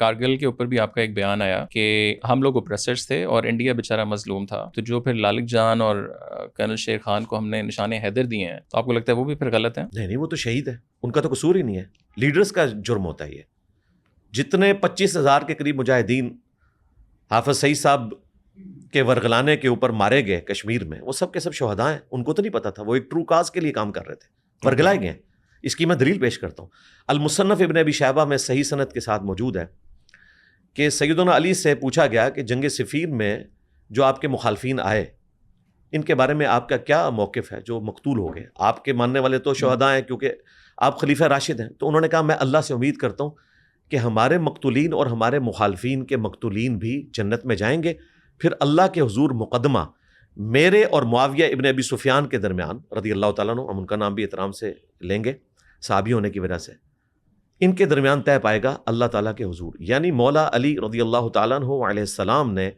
کارگل کے اوپر بھی آپ کا ایک بیان آیا کہ ہم لوگ اوپریسرز تھے اور انڈیا بیچارہ مظلوم تھا، تو جو پھر لالک جان اور کرنل شیر خان کو ہم نے نشان حیدر دیے ہیں، تو آپ کو لگتا ہے وہ بھی پھر غلط ہے؟ نہیں، وہ تو شہید ہے، ان کا تو قصور ہی نہیں ہے، لیڈرز کا جرم ہوتا ہے یہ. جتنے 25,000 کے قریب مجاہدین حافظ سعید صاحب کے ورغلانے کے اوپر مارے گئے کشمیر میں، وہ سب کے سب شہداء ہیں. ان کو تو نہیں پتا تھا، وہ ایک ٹرو کاز کے لیے کام کر رہے تھے، ورگلائے گئے. اس کی میں دلیل پیش کرتا ہوں. المصنف ابن ابی شیبہ میں صحیح سند کے ساتھ موجود ہے کہ سیدنا علی سے پوچھا گیا کہ جنگ صفین میں جو آپ کے مخالفین آئے، ان کے بارے میں آپ کا کیا موقف ہے جو مقتول ہو گئے؟ آپ کے ماننے والے تو شہداء ہیں کیونکہ آپ خلیفہ راشد ہیں. تو انہوں نے کہا میں اللہ سے امید کرتا ہوں کہ ہمارے مقتولین اور ہمارے مخالفین کے مقتولین بھی جنت میں جائیں گے. پھر اللہ کے حضور مقدمہ میرے اور معاویہ ابن ابی سفیان کے درمیان رضی اللہ تعالیٰ عنہ، ہم ان کا نام بھی احترام سے لیں گے صحابی ہونے کی وجہ سے، ان کے درمیان طے پائے گا اللہ تعالیٰ کے حضور. یعنی مولا علی رضی اللہ تعالیٰ عنہ علیہ السلام نے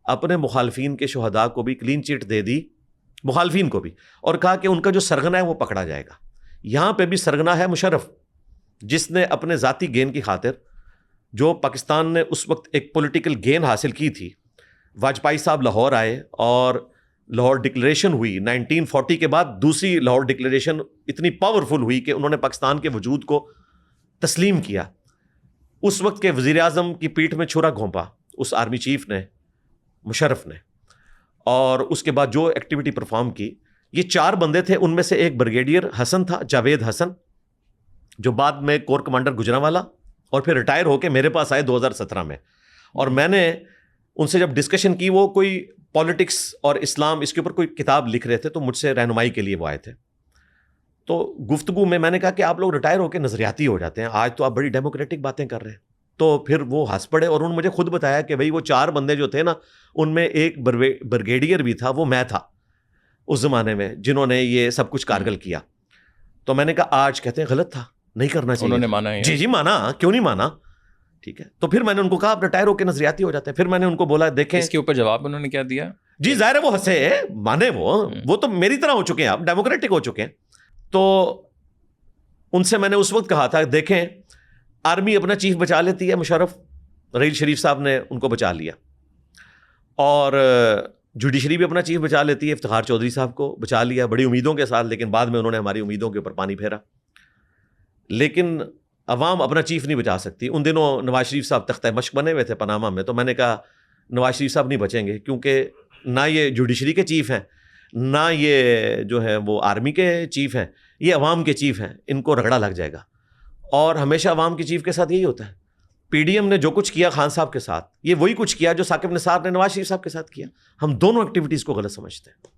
اپنے مخالفین کے شہداء کو بھی کلین چٹ دے دی، مخالفین کو بھی، اور کہا کہ ان کا جو سرغنہ ہے وہ پکڑا جائے گا. یہاں پہ بھی سرغنہ ہے مشرف، جس نے اپنے ذاتی گین کی خاطر، جو پاکستان نے اس وقت ایک پولیٹیکل گین حاصل کی تھی، واجپائی صاحب لاہور آئے اور لاہور ڈکلیریشن ہوئی 1940 کے بعد. دوسری لاہور ڈکلیریشن اتنی پاورفل ہوئی کہ انہوں نے پاکستان کے وجود کو تسلیم کیا. اس وقت کے وزیر اعظم کی پیٹھ میں چھرا گھونپا اس آرمی چیف نے، مشرف نے، اور اس کے بعد جو ایکٹیویٹی پرفارم کی. یہ 4 بندے تھے، ان میں سے ایک بریگیڈیئر حسن تھا، جاوید حسن، جو بعد میں کور کمانڈر گجرانوالا، اور پھر ریٹائر ہو کے میرے پاس آئے 2017 میں. اور میں نے ان سے جب ڈسکشن کی، وہ کوئی پالیٹکس اور اسلام اس کے اوپر کوئی کتاب لکھ رہے تھے، تو مجھ سے رہنمائی کے لیے وہ آئے تھے. تو گفتگو میں نے کہا کہ آپ لوگ ریٹائر ہو کے نظریاتی ہو جاتے ہیں، آج تو آپ بڑی ڈیموکریٹک باتیں کر رہے ہیں. تو پھر وہ ہنس پڑے اور انہوں نے مجھے خود بتایا کہ بھائی وہ 4 بندے جو تھے نا، ان میں ایک بریگیڈیئر بھی تھا، وہ میں تھا اس زمانے میں، جنہوں نے یہ سب کچھ کارگل کیا. تو میں نے کہا آج کہتے ہیں غلط تھا، نہیں کرنا چاہیے. انہوں نے مانا ہے؟ جی مانا، کیوں نہیں مانا؟ ٹھیک ہے. تو پھر میں نے ان کو کہا آپ ریٹائر ہو کے نظریاتی ہو جاتے ہیں. پھر میں نے ان کو بولا دیکھیں، اس کے اوپر جواب انہوں نے کیا دیا؟ جی ظاہر ہے وہ ہنسے، مانے، وہ تو میری طرح ہو چکے ہیں، آپ ڈیموکریٹک ہو چکے ہیں. تو ان سے میں نے اس وقت کہا تھا دیکھیں، آرمی اپنا چیف بچا لیتی ہے، مشرف رحیل شریف صاحب نے ان کو بچا لیا، اور جوڈیشری بھی اپنا چیف بچا لیتی ہے، افتخار چودھری صاحب کو بچا لیا بڑی امیدوں کے ساتھ، لیکن بعد میں انہوں نے ہماری امیدوں کے اوپر پانی پھیرا. لیکن عوام اپنا چیف نہیں بچا سکتی. ان دنوں نواز شریف صاحب تختہ مشق بنے ہوئے تھے پاناما میں. تو میں نے کہا نواز شریف صاحب نہیں بچیں گے، کیونکہ نہ یہ جوڈیشری کے چیف ہیں، نہ یہ جو ہے وہ آرمی کے چیف ہیں، یہ عوام کے چیف ہیں، ان کو رگڑا لگ جائے گا. اور ہمیشہ عوام کے چیف کے ساتھ یہی ہوتا ہے. پی ڈی ایم نے جو کچھ کیا خان صاحب کے ساتھ، یہ وہی کچھ کیا جو ثاقب نثار نے نواز شریف صاحب کے ساتھ کیا. ہم دونوں ایکٹیویٹیز کو غلط سمجھتے ہیں.